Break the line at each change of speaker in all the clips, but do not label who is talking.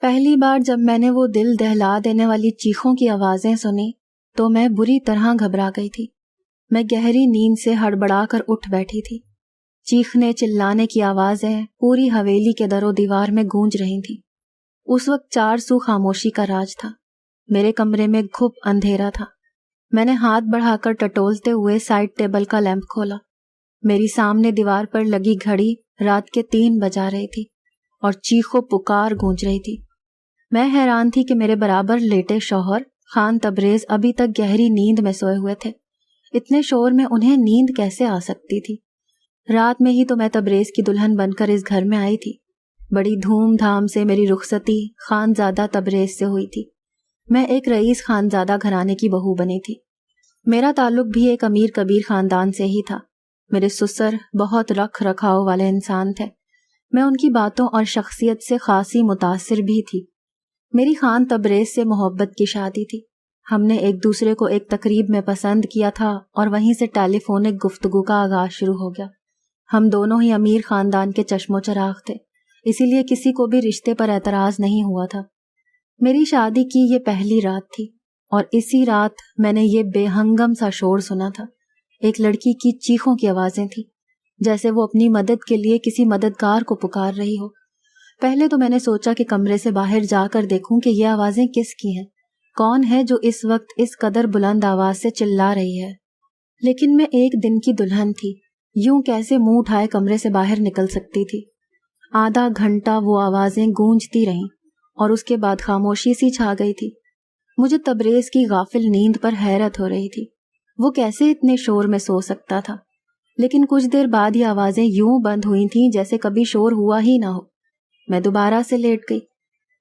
پہلی بار جب میں نے وہ دل دہلا دینے والی چیخوں کی آوازیں سنی تو میں بری طرح گھبرا گئی تھی۔ میں گہری نیند سے ہڑبڑا کر اٹھ بیٹھی تھی۔ چیخنے چلانے کی آوازیں پوری حویلی کے در و دیوار میں گونج رہی تھیں۔ اس وقت 4 سو خاموشی کا راج تھا۔ میرے کمرے میں گھپ اندھیرا تھا۔ میں نے ہاتھ بڑھا کر ٹٹولتے ہوئے سائڈ ٹیبل کا لیمپ کھولا۔ میری سامنے دیوار پر لگی گھڑی رات کے 3 بجا رہی تھی اور چیخ و پکار گونج رہی تھی۔ میں حیران تھی کہ میرے برابر لیٹے شوہر خان تبریز ابھی تک گہری نیند میں سوئے ہوئے تھے۔ اتنے شور میں انہیں نیند کیسے آ سکتی تھی؟ رات میں ہی تو میں تبریز کی دلہن بن کر اس گھر میں آئی تھی۔ بڑی دھوم دھام سے میری رخصتی خانزادہ تبریز سے ہوئی تھی۔ میں ایک رئیس خانزادہ گھرانے کی بہو بنی تھی۔ میرا تعلق بھی ایک امیر کبیر خاندان سے ہی تھا۔ میرے سسر بہت رکھ رکھاؤ والے انسان تھے۔ میں ان کی باتوں اور شخصیت سے خاصی متاثر بھی تھی۔ میری خان تبریز سے محبت کی شادی تھی۔ ہم نے ایک دوسرے کو ایک تقریب میں پسند کیا تھا اور وہیں سے ٹیلی فونک گفتگو کا آغاز شروع ہو گیا۔ ہم دونوں ہی امیر خاندان کے چشم و چراغ تھے، اسی لیے کسی کو بھی رشتے پر اعتراض نہیں ہوا تھا۔ میری شادی کی یہ پہلی رات تھی اور اسی رات میں نے یہ بے ہنگم سا شور سنا تھا۔ ایک لڑکی کی چیخوں کی آوازیں تھیں، جیسے وہ اپنی مدد کے لیے کسی مددگار کو پکار رہی ہو۔ پہلے تو میں نے سوچا کہ کمرے سے باہر جا کر دیکھوں کہ یہ آوازیں کس کی ہیں، کون ہے جو اس وقت اس قدر بلند آواز سے چلا رہی ہے۔ لیکن میں ایک دن کی دلہن تھی، یوں کیسے منہ اٹھائے کمرے سے باہر نکل سکتی تھی؟ آدھا گھنٹہ وہ آوازیں گونجتی رہیں اور اس کے بعد خاموشی سی چھا گئی تھی۔ مجھے تبریز کی غافل نیند پر حیرت ہو رہی تھی۔ وہ کیسے اتنے شور میں سو سکتا تھا؟ لیکن کچھ دیر بعد یہ آوازیں یوں بند ہوئی تھیں جیسے کبھی شور ہوا ہی نہ ہو۔ میں دوبارہ سے لیٹ گئی۔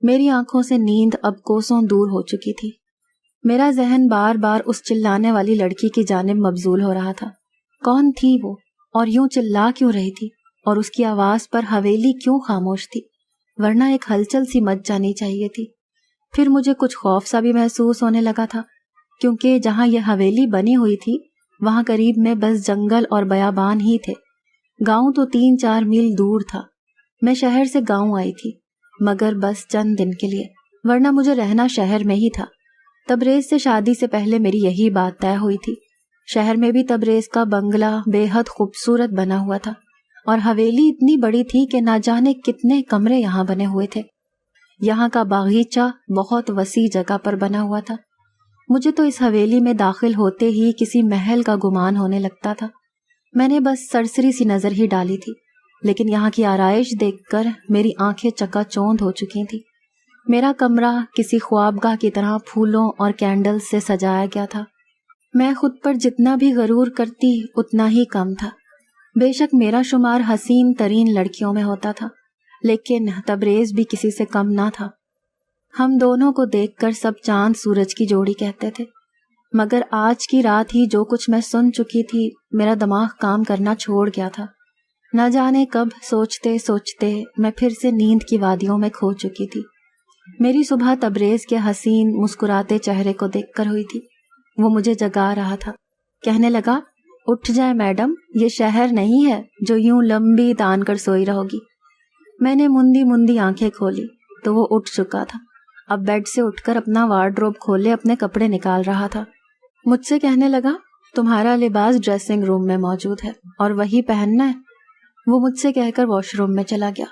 میری آنکھوں سے نیند اب کوسوں دور ہو چکی تھی۔ میرا ذہن بار بار اس چلانے والی لڑکی کی جانب مبذول ہو رہا تھا۔ کون تھی وہ اور یوں چلا کیوں رہی تھی؟ اور اس کی آواز پر حویلی کیوں خاموش تھی؟ ورنہ ایک ہلچل سی مچ جانی چاہیے تھی۔ پھر مجھے کچھ خوف سا بھی محسوس ہونے لگا تھا، کیونکہ جہاں یہ حویلی بنی ہوئی تھی وہاں قریب میں بس جنگل اور بیابان ہی تھے۔ گاؤں تو 3-4 میل دور تھا۔ میں شہر سے گاؤں آئی تھی، مگر بس چند دن کے لیے، ورنہ مجھے رہنا شہر میں ہی تھا۔ تبریز سے شادی سے پہلے میری یہی بات طے ہوئی تھی۔ شہر میں بھی تبریز کا بنگلہ بے حد خوبصورت بنا ہوا تھا اور حویلی اتنی بڑی تھی کہ نہ جانے کتنے کمرے یہاں بنے ہوئے تھے۔ یہاں کا باغیچہ بہت وسیع جگہ پر بنا ہوا تھا۔ مجھے تو اس حویلی میں داخل ہوتے ہی کسی محل کا گمان ہونے لگتا تھا۔ میں نے بس سرسری سی نظر ہی ڈالی تھی، لیکن یہاں کی آرائش دیکھ کر میری آنکھیں چکا چوند ہو چکی تھیں۔ میرا کمرہ کسی خوابگاہ کی طرح پھولوں اور کینڈل سے سجایا گیا تھا۔ میں خود پر جتنا بھی غرور کرتی اتنا ہی کم تھا۔ بے شک میرا شمار حسین ترین لڑکیوں میں ہوتا تھا، لیکن تبریز بھی کسی سے کم نہ تھا۔ ہم دونوں کو دیکھ کر سب چاند سورج کی جوڑی کہتے تھے، مگر آج کی رات ہی جو کچھ میں سن چکی تھی میرا دماغ کام کرنا چھوڑ گیا تھا۔ نہ جانے کب سوچتے سوچتے میں پھر سے نیند کی وادیوں میں کھو چکی تھی۔ میری صبح تبریز کے حسین مسکراتے چہرے کو دیکھ کر ہوئی تھی۔ وہ مجھے جگا رہا تھا، کہنے لگا، اٹھ جائے میڈم، یہ شہر نہیں ہے جو یوں لمبی تان کر سوئی رہو گی۔ میں نے مندی مندی آنکھیں کھولی تو وہ اٹھ چکا تھا۔ اب بیڈ سے اٹھ کر اپنا وارڈروب کھولے اپنے کپڑے نکال رہا تھا۔ مجھ سے کہنے لگا، تمہارا لباس ڈریسنگ روم میں موجود ہے اور وہی پہننا ہے۔ وہ مجھ سے کہہ کر واش روم میں چلا گیا۔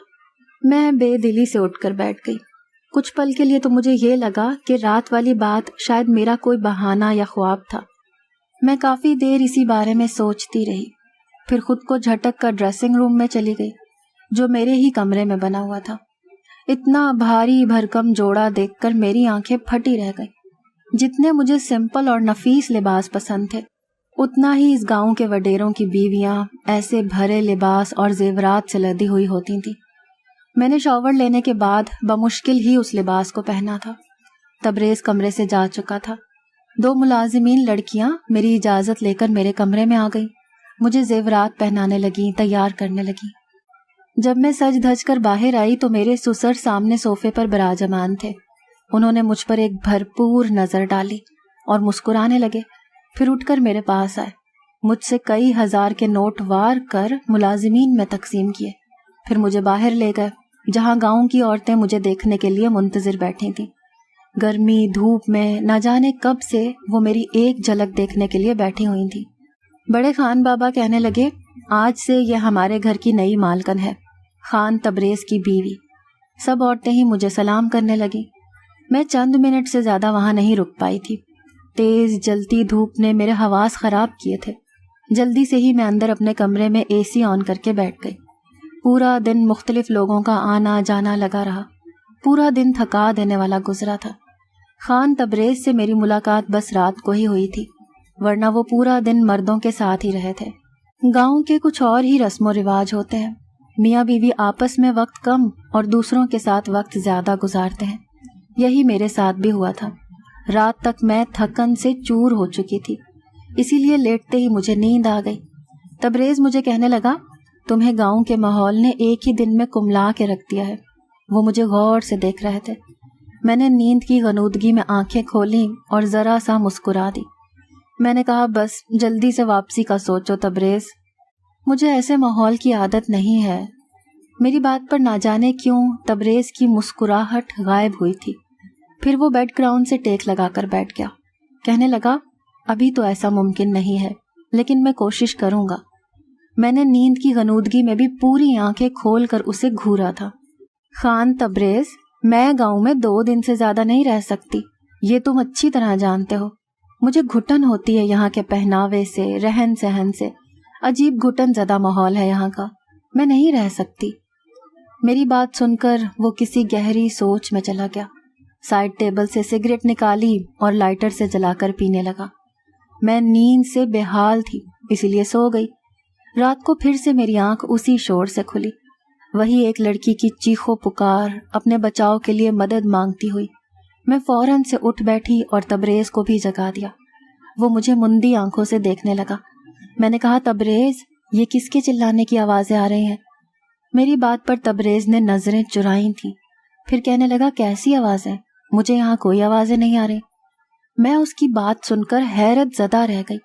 میں بے دلی سے اٹھ کر بیٹھ گئی۔ کچھ پل کے لیے تو مجھے یہ لگا کہ رات والی بات شاید میرا کوئی بہانہ یا خواب تھا۔ میں کافی دیر اسی بارے میں سوچتی رہی، پھر خود کو جھٹک کر ڈریسنگ روم میں چلی گئی جو میرے ہی کمرے میں بنا ہوا تھا۔ اتنا بھاری بھرکم جوڑا دیکھ کر میری آنکھیں پھٹی رہ گئی۔ جتنے مجھے سمپل اور نفیس لباس پسند تھے، اتنا ہی اس گاؤں کے وڈیروں کی بیویاں ایسے بھرے لباس اور زیورات سے لدی ہوئی ہوتی تھیں۔ میں نے شاور لینے کے بعد بمشکل ہی اس لباس کو پہنا تھا۔ تبریز کمرے سے جا چکا تھا۔ 2 ملازمین لڑکیاں میری اجازت لے کر میرے کمرے میں آ گئیں، مجھے زیورات پہنانے لگیں، تیار کرنے لگیں۔ جب میں سج دھج کر باہر آئی تو میرے سسر سامنے صوفے پر براجمان تھے۔ انہوں نے مجھ پر ایک بھرپور نظر ڈالی اور مسکرانے لگے، پھر اٹھ کر میرے پاس آئے، مجھ سے کئی ہزار کے نوٹ وار کر ملازمین میں تقسیم کیے، پھر مجھے باہر لے گئے۔ جہاں گاؤں کی عورتیں مجھے دیکھنے کے لیے منتظر بیٹھی تھیں۔ گرمی دھوپ میں نہ جانے کب سے وہ میری ایک جھلک دیکھنے کے لیے بیٹھی ہوئی تھیں۔ بڑے خان بابا کہنے لگے، آج سے یہ ہمارے گھر کی نئی مالکن ہے، خان تبریز کی بیوی۔ سب عورتیں ہی مجھے سلام کرنے لگیں۔ میں چند منٹ سے زیادہ وہاں نہیں رک پائی تھی۔ تیز جلتی دھوپ نے میرے حواس خراب کیے تھے۔ جلدی سے ہی میں اندر اپنے کمرے میں اے سی آن کر کے بیٹھ گئی۔ پورا دن مختلف لوگوں کا آنا جانا لگا رہا۔ پورا دن تھکا دینے والا گزرا تھا۔ خان تبریز سے میری ملاقات بس رات کو ہی ہوئی تھی، ورنہ وہ پورا دن مردوں کے ساتھ ہی رہے تھے۔ گاؤں کے کچھ اور ہی رسم و رواج ہوتے ہیں۔ میاں بیوی آپس میں وقت کم اور دوسروں کے ساتھ وقت زیادہ گزارتے ہیں۔ یہی میرے ساتھ بھی ہوا تھا۔ رات تک میں تھکن سے چور ہو چکی تھی، اسی لیے لیٹتے ہی مجھے نیند آ گئی۔ تبریز مجھے کہنے لگا، تمہیں گاؤں کے ماحول نے ایک ہی دن میں کملا کے رکھ دیا ہے۔ وہ مجھے غور سے دیکھ رہے تھے۔ میں نے نیند کی غنودگی میں آنکھیں کھولیں اور ذرا سا مسکرا دی۔ میں نے کہا، بس جلدی سے واپسی کا سوچو تبریز، مجھے ایسے ماحول کی عادت نہیں ہے۔ میری بات پر نہ جانے کیوں تبریز کی مسکراہٹ غائب ہوئی تھی۔ پھر وہ بیڈ گراؤنڈ سے ٹیک لگا کر بیٹھ گیا۔ کہنے لگا، ابھی تو ایسا ممکن نہیں ہے، لیکن میں کوشش کروں گا۔ میں نے نیند کی غنودگی میں بھی پوری آنکھیں کھول کر اسے گھورا تھا۔ خان تبریز، میں گاؤں میں 2 دن سے زیادہ نہیں رہ سکتی، یہ تم اچھی طرح جانتے ہو۔ مجھے گھٹن ہوتی ہے یہاں کے پہناوے سے، رہن سہن سے۔ عجیب گھٹن زدہ ماحول ہے یہاں کا، میں نہیں رہ سکتی۔ میری بات سن کر وہ کسی گہری سوچ میں چلا گیا۔ سائڈ ٹیبل سے سگریٹ نکالی اور لائٹر سے جلا کر پینے لگا۔ میں نیند سے بے حال تھی، اسی لیے سو گئی۔ رات کو پھر سے میری آنکھ اسی شور سے کھلی، وہی ایک لڑکی کی چیخو پکار، اپنے بچاؤ کے لیے مدد مانگتی ہوئی۔ میں فوراً سے اٹھ بیٹھی اور تبریز کو بھی جگا دیا۔ وہ مجھے مندی آنکھوں سے دیکھنے لگا۔ میں نے کہا، تبریز، یہ کس کے چلانے کی آوازیں آ رہی ہیں؟ میری بات پر تبریز نے نظریں چرائی تھیں۔ پھر کہنے لگا، کیسی آوازیں؟ مجھے یہاں کوئی آوازیں نہیں آ رہی۔ میں اس کی بات سن کر حیرت زدہ رہ گئی۔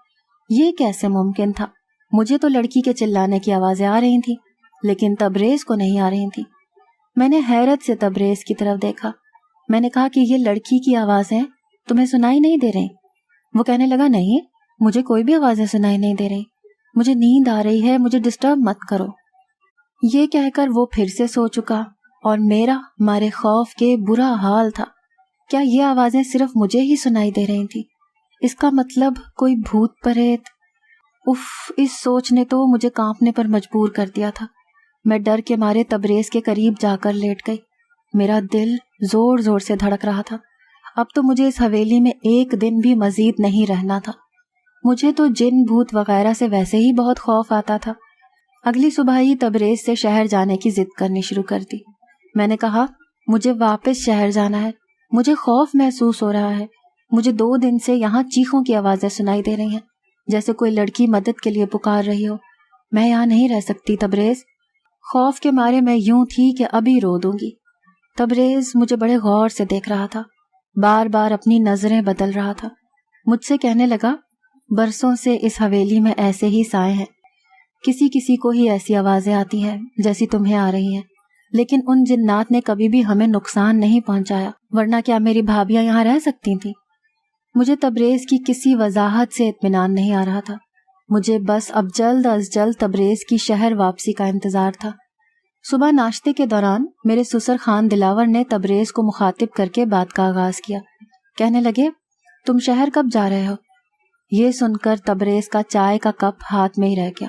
یہ کیسے ممکن تھا؟ مجھے تو لڑکی کے چلانے کی آوازیں آ رہی تھیں، لیکن تبریز کو نہیں آ رہی تھیں۔ میں نے حیرت سے تبریز کی طرف دیکھا۔ میں نے کہا کہ یہ لڑکی کی آوازیں تمہیں سنائی نہیں دے رہی؟ وہ کہنے لگا، نہیں، مجھے کوئی بھی آوازیں سنائی نہیں دے رہی، مجھے نیند آ رہی ہے، مجھے ڈسٹرب مت کرو۔ یہ کہہ کر وہ پھر سے سو چکا اور میرا مارے خوف کے برا حال تھا۔ کیا یہ آوازیں صرف مجھے ہی سنائی دے رہی تھی؟ اس کا مطلب کوئی بھوت پریت؟ اس سوچ نے تو مجھے کانپنے پر مجبور کر دیا تھا۔ میں ڈر کے مارے تبریز کے قریب جا کر لیٹ گئی۔ میرا دل زور زور سے دھڑک رہا تھا۔ اب تو مجھے اس حویلی میں ایک دن بھی مزید نہیں رہنا تھا۔ مجھے تو جن بھوت وغیرہ سے ویسے ہی بہت خوف آتا تھا۔ اگلی صبح ہی تبریز سے شہر جانے کی ضد کرنی شروع کر دی۔ میں نے کہا، مجھے واپس شہر جانا ہے، مجھے خوف محسوس ہو رہا ہے۔ مجھے 2 دن سے یہاں چیخوں کی آوازیں سنائی دے رہی ہیں، جیسے کوئی لڑکی مدد کے لیے پکار رہی ہو۔ میں یہاں نہیں رہ سکتی تبریز۔ خوف کے مارے میں یوں تھی کہ ابھی رو دوں گی۔ تبریز مجھے بڑے غور سے دیکھ رہا تھا، بار بار اپنی نظریں بدل رہا تھا۔ مجھ سے کہنے لگا، برسوں سے اس حویلی میں ایسے ہی سائے ہیں، کسی کسی کو ہی ایسی آوازیں آتی ہیں جیسی تمہیں آ رہی ہیں، لیکن ان جنات نے کبھی بھی ہمیں نقصان نہیں پہنچایا، ورنہ کیا میری بھابیاں یہاں رہ سکتی تھیں؟ مجھے تبریز کی کسی وضاحت سے اطمینان نہیں آ رہا تھا۔ مجھے بس اب جلد از جلد تبریز کی شہر واپسی کا انتظار تھا۔ صبح ناشتے کے دوران میرے سسر خان دلاور نے تبریز کو مخاطب کر کے بات کا آغاز کیا۔ کہنے لگے، تم شہر کب جا رہے ہو؟ یہ سن کر تبریز کا چائے کا کپ ہاتھ میں ہی رہ گیا،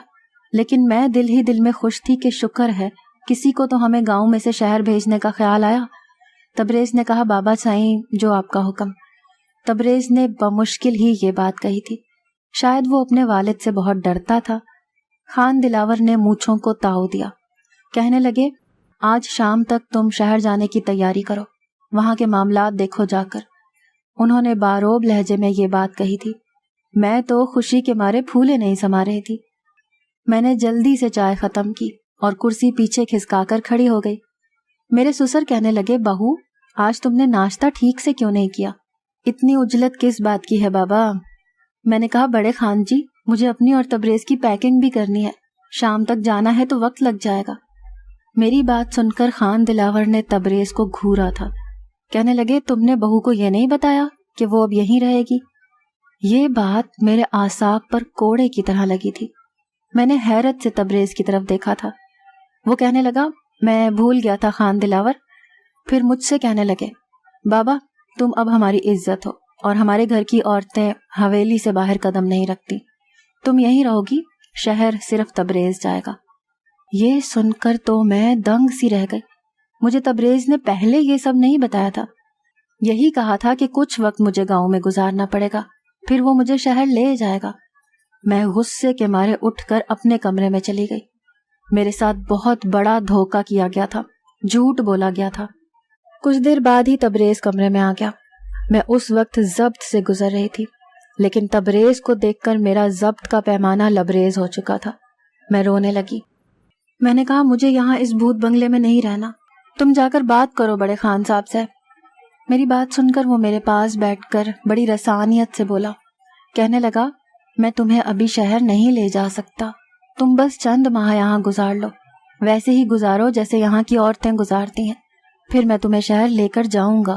لیکن میں دل ہی دل میں خوش تھی کہ شکر ہے کسی کو تو ہمیں گاؤں میں سے شہر بھیجنے کا خیال آیا۔ تبریز نے کہا، بابا سائیں، جو آپ کا حکم۔ تبریز نے بمشکل ہی یہ بات کہی تھی، شاید وہ اپنے والد سے بہت ڈرتا تھا۔ خان دلاور نے مونچھوں کو تاؤ دیا۔ کہنے لگے، آج شام تک تم شہر جانے کی تیاری کرو، وہاں کے معاملات دیکھو جا کر۔ انہوں نے باروب لہجے میں یہ بات کہی تھی۔ میں تو خوشی کے مارے پھولے نہیں سما رہی تھی۔ میں نے جلدی سے چائے ختم کی اور کرسی پیچھے کھسکا کر کھڑی ہو گئی۔ میرے سسر کہنے لگے، بہو، آج تم نے ناشتہ ٹھیک سے کیوں نہیں کیا؟ اتنی عجلت کس بات کی ہے بابا؟ میں نے کہا، بڑے خان جی، مجھے اپنی اور تبریز کی پیکنگ بھی کرنی ہے، شام تک جانا ہے تو وقت لگ جائے گا۔ میری بات سن کر خان دلاور نے تبریز کو گھورا تھا. کہنے لگے تم نے بہو کو یہ نہیں بتایا کہ وہ اب یہیں رہے گی؟ یہ بات میرے اعصاب پر کوڑے کی طرح لگی تھی. میں نے حیرت سے تبریز کی طرف دیکھا تھا. وہ کہنے لگا میں بھول گیا تھا خان دلاور. پھر مجھ سے کہنے لگے بابا تم اب ہماری عزت ہو اور ہمارے گھر کی عورتیں حویلی سے باہر قدم نہیں رکھتی. تم یہیں رہو گی، شہر صرف تبریز جائے گا. یہ سن کر تو میں دنگ سی رہ گئی. مجھے تبریز نے پہلے یہ سب نہیں بتایا تھا. یہی کہا تھا کہ کچھ وقت مجھے گاؤں میں گزارنا پڑے گا، پھر وہ مجھے شہر لے جائے گا. میں غصے کے مارے اٹھ کر اپنے کمرے میں چلی گئی. میرے ساتھ بہت بڑا دھوکہ کیا گیا تھا، جھوٹ بولا گیا تھا. کچھ دیر بعد ہی تبریز کمرے میں آ گیا. میں اس وقت ضبط سے گزر رہی تھی، لیکن تبریز کو دیکھ کر میرا ضبط کا پیمانہ لبریز ہو چکا تھا. میں رونے لگی. میں نے کہا مجھے یہاں اس بھوت بنگلے میں نہیں رہنا، تم جا کر بات کرو بڑے خان صاحب سے. میری بات سن کر وہ میرے پاس بیٹھ کر بڑی رسانیت سے بولا. کہنے لگا میں تمہیں ابھی شہر نہیں لے جا سکتا، تم بس چند ماہ یہاں گزار لو، ویسے ہی گزارو جیسے یہاں کی عورتیں گزارتی ہیں، پھر میں تمہیں شہر لے کر جاؤں گا.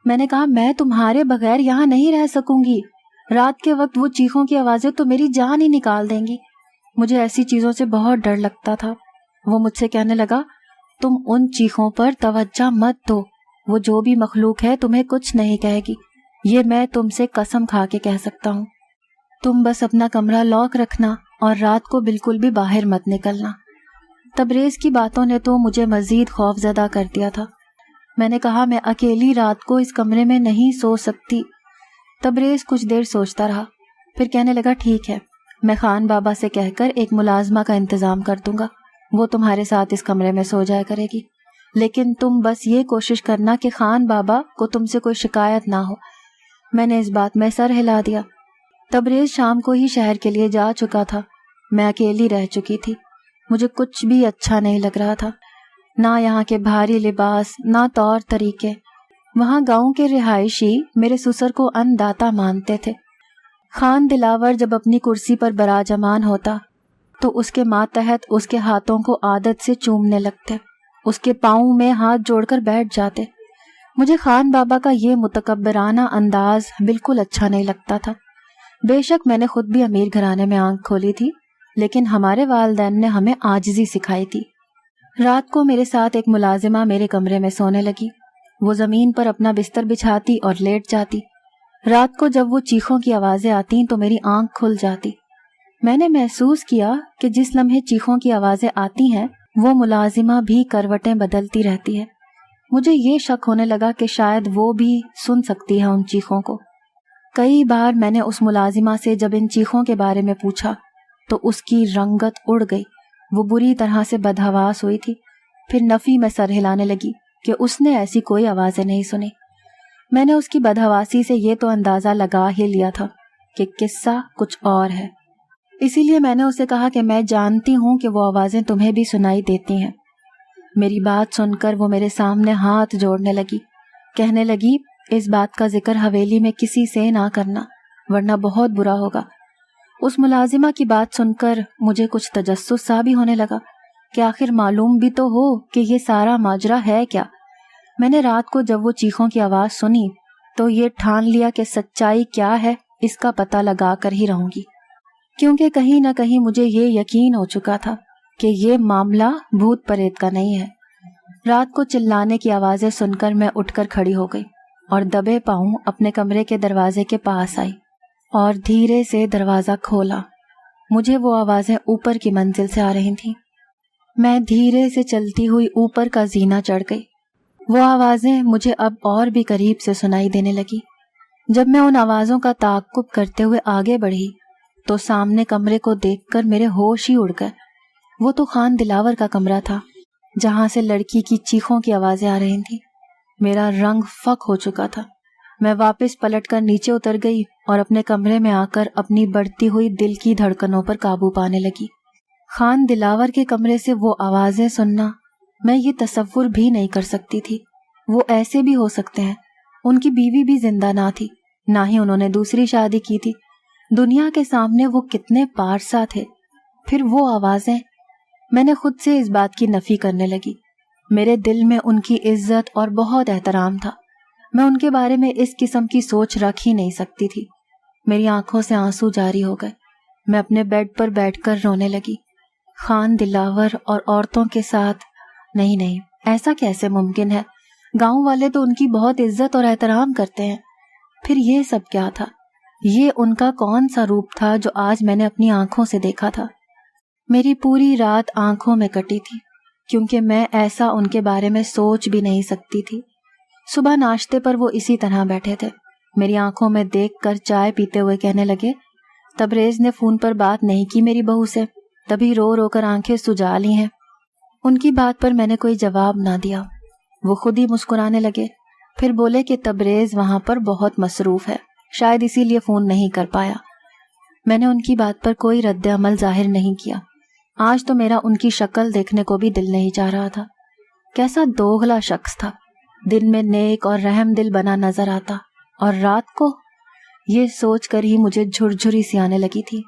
میں نے کہا میں تمہارے بغیر یہاں نہیں رہ سکوں گی. رات کے وقت وہ چیخوں کی آوازیں تو میری جان ہی نکال دیں گی. مجھے ایسی چیزوں سے بہت ڈر لگتا تھا. وہ مجھ سے کہنے لگا تم ان چیخوں پر توجہ مت دو، وہ جو بھی مخلوق ہے تمہیں کچھ نہیں کہے گی، یہ میں تم سے قسم کھا کے کہہ سکتا ہوں. تم بس اپنا کمرہ لاک رکھنا اور رات کو بالکل بھی باہر مت نکلنا. تبریز کی باتوں نے تو مجھے مزید خوف زدہ کر دیا تھا. میں نے کہا میں اکیلی رات کو اس کمرے میں نہیں سو سکتی. تبریز کچھ دیر سوچتا رہا، پھر کہنے لگا ٹھیک ہے، میں خان بابا سے کہہ کر ایک ملازمہ کا انتظام کر دوں گا، وہ تمہارے ساتھ اس کمرے میں سو جایا کرے گی، لیکن تم بس یہ کوشش کرنا کہ خان بابا کو تم سے کوئی شکایت نہ ہو. میں نے اس بات میں سر ہلا دیا. تبریز شام کو ہی شہر کے لیے جا چکا تھا. میں اکیلی رہ چکی تھی. مجھے کچھ بھی اچھا نہیں لگ رہا تھا، نہ یہاں کے بھاری لباس، نہ طور طریقے. وہاں گاؤں کے رہائشی میرے سسر کو ان داتا مانتے تھے. خان دلاور جب اپنی کرسی پر براجمان ہوتا تو اس کے ماتحت اس کے ہاتھوں کو عادت سے چومنے لگتے، اس کے پاؤں میں ہاتھ جوڑ کر بیٹھ جاتے. مجھے خان بابا کا یہ متکبرانہ انداز بالکل اچھا نہیں لگتا تھا. بے شک میں نے خود بھی امیر گھرانے میں آنکھ کھولی تھی، لیکن ہمارے والدین نے ہمیں عاجزی سکھائی تھی. رات کو میرے ساتھ ایک ملازمہ میرے کمرے میں سونے لگی. وہ زمین پر اپنا بستر بچھاتی اور لیٹ جاتی. رات کو جب وہ چیخوں کی آوازیں آتی تو میری آنکھ کھل جاتی. میں نے محسوس کیا کہ جس لمحے چیخوں کی آوازیں آتی ہیں وہ ملازمہ بھی کروٹیں بدلتی رہتی ہے. مجھے یہ شک ہونے لگا کہ شاید وہ بھی سن سکتی ہے ان چیخوں کو. کئی بار میں نے اس ملازمہ سے جب ان چیخوں کے بارے میں پوچھا تو اس کی رنگت اڑ گئی، وہ بری طرح سے بدحواس ہوئی تھی. پھر نفی میں سر ہلانے لگی کہ اس نے ایسی کوئی آوازیں نہیں سنی. میں نے اس کی بدحواسی سے یہ تو اندازہ لگا ہی لیا تھا کہ قصہ کچھ اور ہے. اسی لیے میں نے اسے کہا کہ میں جانتی ہوں کہ وہ آوازیں تمہیں بھی سنائی دیتی ہیں. میری بات سن کر وہ میرے سامنے ہاتھ جوڑنے لگی. کہنے لگی اس بات کا ذکر حویلی میں کسی سے نہ کرنا ورنہ بہت برا ہوگا. اس ملازمہ کی بات سن کر مجھے کچھ تجسس سا بھی ہونے لگا کہ آخر معلوم بھی تو ہو کہ یہ سارا ماجرا ہے کیا. میں نے رات کو جب وہ چیخوں کی آواز سنی تو یہ ٹھان لیا کہ سچائی کیا ہے اس کا پتہ لگا کر ہی رہوں گی، کیونکہ کہیں نہ کہیں مجھے یہ یقین ہو چکا تھا کہ یہ معاملہ بھوت پریت کا نہیں ہے. رات کو چلانے کی آوازیں سن کر میں اٹھ کر کھڑی ہو گئی اور دبے پاؤں اپنے کمرے کے دروازے کے پاس آئی اور دھیرے سے دروازہ کھولا. مجھے وہ آوازیں اوپر کی منزل سے آ رہی تھیں. میں دھیرے سے چلتی ہوئی اوپر کا زینہ چڑھ گئی. وہ آوازیں مجھے اب اور بھی قریب سے سنائی دینے لگی. جب میں ان آوازوں کا تعاقب کرتے ہوئے آگے بڑھی تو سامنے کمرے کو دیکھ کر میرے ہوش ہی اڑ گئے. وہ تو خان دلاور کا کمرہ تھا جہاں سے لڑکی کی چیخوں کی آوازیں آ رہی تھیں. میرا رنگ فک ہو چکا تھا. میں واپس پلٹ کر نیچے اتر گئی اور اپنے کمرے میں آ کر اپنی بڑھتی ہوئی دل کی دھڑکنوں پر قابو پانے لگی. خان دلاور کے کمرے سے وہ آوازیں سننا میں یہ تصور بھی نہیں کر سکتی تھی. وہ ایسے بھی ہو سکتے ہیں. ان کی بیوی بھی زندہ نہ تھی، نہ ہی انہوں نے دوسری شادی کی تھی. دنیا کے سامنے وہ کتنے پارسا تھے. پھر وہ آوازیں میں نے خود سے اس بات کی نفی کرنے لگی۔ میرے دل میں ان کی عزت اور بہت احترام تھا، میں ان کے بارے میں اس قسم کی سوچ رکھ ہی نہیں سکتی تھی۔ میری آنکھوں سے آنسو جاری ہو گئے، میں اپنے بیڈ پر بیٹھ کر رونے لگی۔ خان دلاور اور عورتوں کے ساتھ نہیں، ایسا کیسے ممکن ہے؟ گاؤں والے تو ان کی بہت عزت اور احترام کرتے ہیں۔ پھر یہ سب کیا تھا؟ یہ ان کا کون سا روپ تھا جو آج میں نے اپنی آنکھوں سے دیکھا تھا؟ میری پوری رات آنکھوں میں کٹی تھی، کیونکہ میں ایسا ان کے بارے میں سوچ بھی نہیں سکتی تھی۔ صبح ناشتے پر وہ اسی طرح بیٹھے تھے، میری آنکھوں میں دیکھ کر چائے پیتے ہوئے کہنے لگے، تبریز نے فون پر بات نہیں کی میری بہو سے، تبھی رو رو کر آنکھیں سجا لی ہیں۔ ان کی بات پر میں نے کوئی جواب نہ دیا۔ وہ خود ہی مسکرانے لگے، پھر بولے کہ تبریز وہاں پر بہت مصروف ہے، شاید اسی لیے فون نہیں کر پایا۔ میں نے ان کی بات پر کوئی رد عمل ظاہر نہیں کیا۔ آج تو میرا ان کی شکل دیکھنے کو بھی دل نہیں چاہ رہا تھا۔ کیسا دوغلا شخص تھا، دن میں نیک اور رحم دل بنا نظر آتا، اور رات کو؟ یہ سوچ کر ہی مجھے جھرجھری سی آنے لگی تھی۔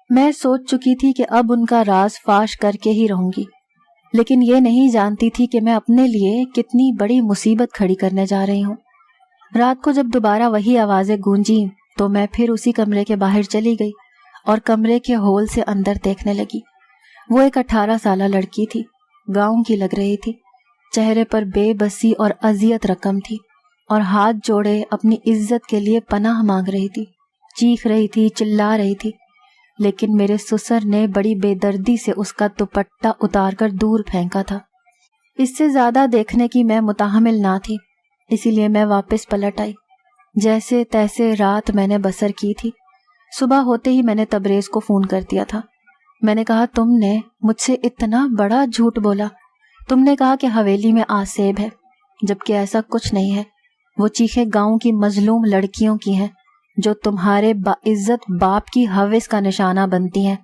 میں سوچ چکی تھی کہ اب ان کا راز فاش کر کے ہی رہوں گی، لیکن یہ نہیں جانتی تھی کہ میں اپنے لیے کتنی بڑی مصیبت کھڑی کرنے جا رہی ہوں۔ رات کو جب دوبارہ وہی آوازیں گونجی تو میں پھر اسی کمرے کے باہر چلی گئی اور کمرے کے ہول سے اندر دیکھنے لگی۔ وہ ایک 18 سالہ لڑکی تھی، گاؤں کی لگ رہی تھی، چہرے پر بے بسی اور اذیت رقم تھی، اور ہاتھ جوڑے اپنی عزت کے لیے پناہ مانگ رہی تھی، چیخ رہی تھی، چلا رہی تھی۔ لیکن میرے سسر نے بڑی بے دردی سے اس کا دوپٹہ اتار کر دور پھینکا تھا۔ اس سے زیادہ دیکھنے کی میں متحمل نہ تھی، اسی لیے میں واپس پلٹ آئی۔ جیسے تیسے رات میں نے بسر کی تھی۔ صبح ہوتے ہی میں نے تبریز کو فون کر دیا تھا۔ میں نے کہا، تم نے مجھ سے اتنا بڑا جھوٹ بولا۔ تم نے کہا کہ حویلی میں آسیب ہے، جبکہ ایسا کچھ نہیں ہے۔ وہ چیخیں گاؤں کی مظلوم لڑکیوں کی ہیں جو تمہارے باعزت باپ کی ہوس کا نشانہ بنتی ہیں۔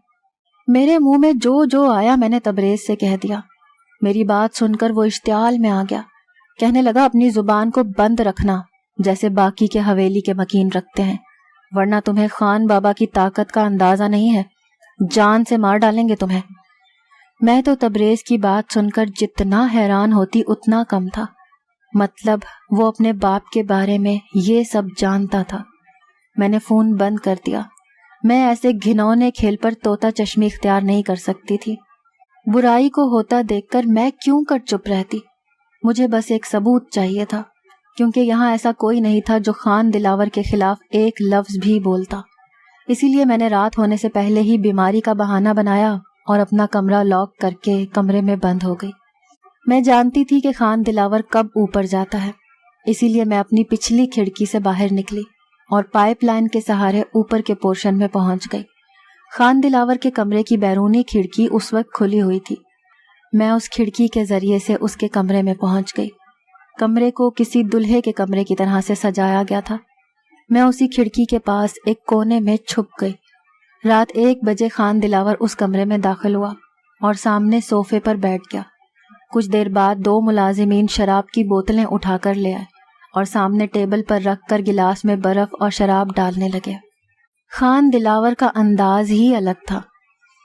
میرے منہ میں جو آیا میں نے تبریز سے کہہ دیا۔ میری بات سن کر وہ اشتعال میں آ گیا، کہنے لگا، اپنی زبان کو بند رکھنا جیسے باقی کے حویلی کے مکین رکھتے ہیں، ورنہ تمہیں خان بابا کی طاقت کا اندازہ نہیں ہے، جان سے مار ڈالیں گے تمہیں۔ میں تو تبریز کی بات سن کر جتنا حیران ہوتی اتنا کم تھا، مطلب وہ اپنے باپ کے بارے میں یہ سب جانتا تھا۔ میں نے فون بند کر دیا۔ میں ایسے گھنونے کھیل پر طوطا چشمی اختیار نہیں کر سکتی تھی۔ برائی کو ہوتا دیکھ کر میں کیوں کر چپ رہتی؟ مجھے بس ایک ثبوت چاہیے تھا، کیونکہ یہاں ایسا کوئی نہیں تھا جو خان دلاور کے خلاف ایک لفظ بھی بولتا۔ اسی لیے میں نے رات ہونے سے پہلے ہی بیماری کا بہانہ بنایا اور اپنا کمرہ لاک کر کے کمرے میں بند ہو گئی۔ میں جانتی تھی کہ خان دلاور کب اوپر جاتا ہے، اسی لیے میں اپنی پچھلی کھڑکی سے باہر نکلی اور پائپ لائن کے سہارے اوپر کے پورشن میں پہنچ گئی۔ خان دلاور کے کمرے کی بیرونی کھڑکی اس وقت کھلی ہوئی تھی۔ میں اس کھڑکی کے ذریعے سے اس کے کمرے میں پہنچ گئی۔ کمرے کو کسی دلہے کے کمرے کی طرح سے سجایا گیا تھا۔ میں اسی کھڑکی کے پاس ایک کونے میں چھپ گئی۔ رات 1 بجے خان دلاور اس کمرے میں داخل ہوا اور سامنے صوفے پر بیٹھ گیا۔ کچھ دیر بعد 2 ملازمین شراب کی بوتلیں اٹھا کر لے آئے اور سامنے ٹیبل پر رکھ کر گلاس میں برف اور شراب ڈالنے لگے۔ خان دلاور کا انداز ہی الگ تھا۔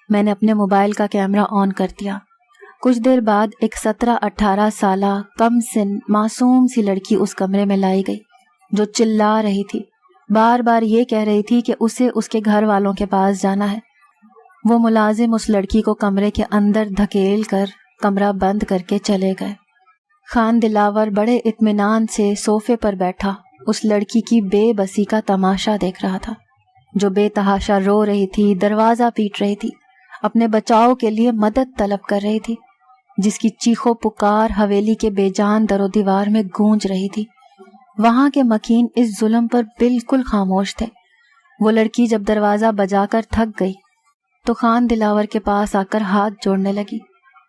میں نے اپنے موبائل کا کیمرہ آن کر دیا۔ کچھ دیر بعد ایک 17-18 سالہ کم سن معصوم سی لڑکی اس کمرے میں لائی گئی، جو چلا رہی تھی، بار بار یہ کہہ رہی تھی کہ اسے اس کے گھر والوں کے پاس جانا ہے۔ وہ ملازم اس لڑکی کو کمرے کے اندر دھکیل کر کمرہ بند کر کے چلے گئے۔ خان دلاور بڑے اطمینان سے صوفے پر بیٹھا اس لڑکی کی بے بسی کا تماشا دیکھ رہا تھا، جو بے تحاشا رو رہی تھی، دروازہ پیٹ رہی تھی، اپنے بچاؤ کے لیے مدد طلب کر رہی تھی، جس کی چیخو پکار حویلی کے بے جان در و دیوار میں گونج رہی تھی۔ وہاں کے مکین اس ظلم پر بالکل خاموش تھے۔ وہ لڑکی جب دروازہ بجا کر تھک گئی تو خان دلاور کے پاس آ کر ہاتھ جوڑنے لگی،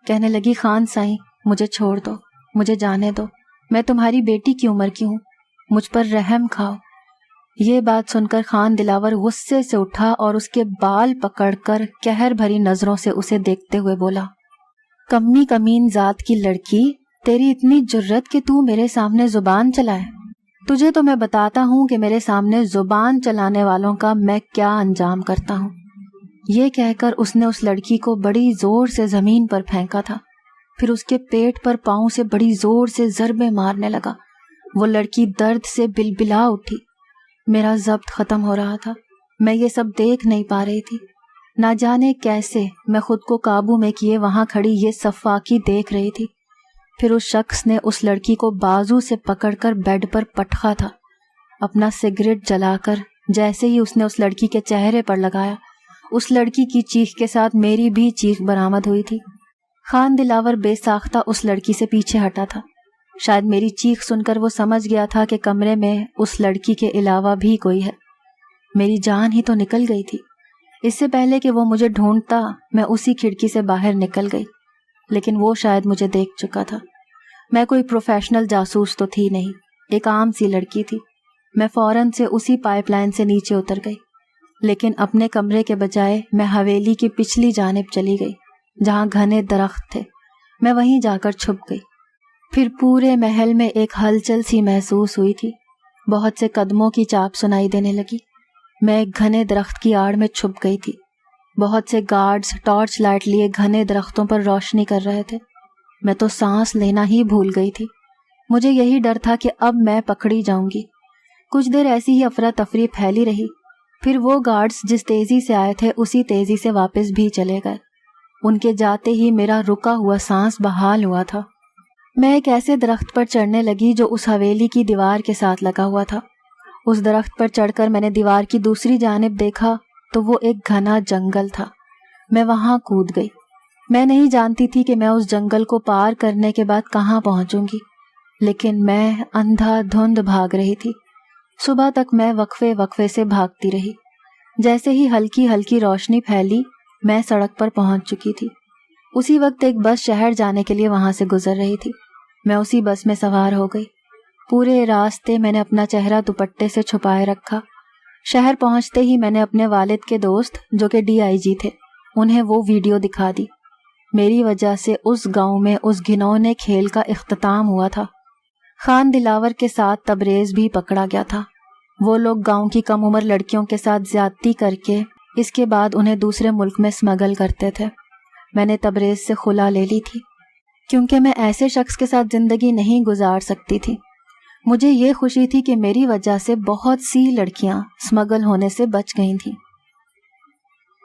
کہنے لگی، خان سائیں، مجھے چھوڑ دو، مجھے جانے دو، میں تمہاری بیٹی کی عمر کی ہوں، مجھ پر رحم کھاؤ۔ یہ بات سن کر خان دلاور غصے سے اٹھا اور اس کے بال پکڑ کر قہر بھری نظروں سے اسے دیکھتے ہوئے بولا، کمی کمین ذات کی لڑکی، تیری اتنی جرت کہ تو میرے سامنے زبان چلائے؟ تجھے تو میں بتاتا ہوں کہ میرے سامنے زبان چلانے والوں کا میں کیا انجام کرتا ہوں۔ یہ کہہ کر اس نے اس لڑکی کو بڑی زور سے زمین پر پھینکا تھا، پھر اس کے پیٹ پر پاؤں سے بڑی زور سے ضربیں مارنے لگا۔ وہ لڑکی درد سے بلبلا اٹھی۔ میرا ضبط ختم ہو رہا تھا، میں یہ سب دیکھ نہیں پا رہی تھی۔ نہ جانے کیسے میں خود کو قابو میں کیے وہاں کھڑی یہ سفاکی دیکھ رہی تھی۔ پھر اس شخص نے اس لڑکی کو بازو سے پکڑ کر بیڈ پر پٹخا تھا۔ اپنا سگریٹ جلا کر جیسے ہی اس نے اس لڑکی کے چہرے پر لگایا، اس لڑکی کی چیخ کے ساتھ میری بھی چیخ برآمد ہوئی تھی۔ خان دلاور بے ساختہ اس لڑکی سے پیچھے ہٹا تھا۔ شاید میری چیخ سن کر وہ سمجھ گیا تھا کہ کمرے میں اس لڑکی کے علاوہ بھی کوئی ہے۔ میری جان ہی تو نکل گئی تھی۔ اس سے پہلے کہ وہ مجھے ڈھونڈتا میں اسی کھڑکی سے باہر نکل گئی، لیکن وہ شاید مجھے دیکھ چکا تھا۔ میں کوئی پروفیشنل جاسوس تو تھی نہیں، ایک عام سی لڑکی تھی۔ میں فوراً سے اسی پائپ لائن سے نیچے اتر گئی، لیکن اپنے کمرے کے بجائے میں حویلی کی پچھلی جانب چلی گئی جہاں گھنے درخت تھے۔ میں وہیں جا کر چھپ گئی۔ پھر پورے محل میں ایک ہلچل سی محسوس ہوئی تھی۔ بہت سے قدموں کی چاپ سنائی دینے لگی۔ میں ایک گھنے درخت کی آڑ میں چھپ گئی تھی۔ بہت سے گارڈز ٹارچ لائٹ لیے گھنے درختوں پر روشنی کر رہے تھے۔ میں تو سانس لینا ہی بھول گئی تھی۔ مجھے یہی ڈر تھا کہ اب میں پکڑی جاؤں گی۔ کچھ دیر ایسی ہی افراتفری پھیلی رہی، پھر وہ گارڈز جس تیزی سے آئے تھے اسی تیزی سے واپس بھی چلے گئے۔ ان کے جاتے ہی میرا رکا ہوا سانس بحال ہوا تھا۔ میں ایک ایسے درخت پر چڑھنے لگی جو اس حویلی کی دیوار کے ساتھ لگا ہوا تھا۔ اس درخت پر چڑھ کر میں نے دیوار کی دوسری جانب دیکھا تو وہ ایک گھنا جنگل تھا۔ میں وہاں کود گئی۔ میں نہیں جانتی تھی کہ میں اس جنگل کو پار کرنے کے بعد کہاں پہنچوں گی، لیکن میں اندھا دھند بھاگ رہی تھی۔ صبح تک میں وقفے وقفے سے بھاگتی رہی۔ جیسے ہی ہلکی ہلکی روشنی پھیلی میں سڑک پر پہنچ چکی تھی۔ اسی وقت ایک بس شہر جانے کے لیے وہاں سے گزر رہی تھی۔ میں اسی بس میں سوار ہو گئی۔ پورے راستے میں نے اپنا چہرہ دوپٹے سے چھپائے رکھا۔ شہر پہنچتے ہی میں نے اپنے والد کے دوست جو کہ DIG تھے انہیں وہ ویڈیو دکھا دی۔ میری وجہ سے اس گاؤں میں اس گھنونے کھیل کا اختتام ہوا تھا۔ خان دلاور کے ساتھ تبریز بھی پکڑا گیا تھا۔ وہ لوگ گاؤں کی کم عمر لڑکیوں کے ساتھ زیادتی کر کے اس کے بعد انہیں دوسرے ملک میں اسمگل کرتے تھے۔ میں نے تبریز سے خلا لے لی تھی کیونکہ میں ایسے شخص کے ساتھ زندگی نہیں گزار سکتی تھی۔ مجھے یہ خوشی تھی کہ میری وجہ سے بہت سی لڑکیاں اسمگل ہونے سے بچ گئی تھیں۔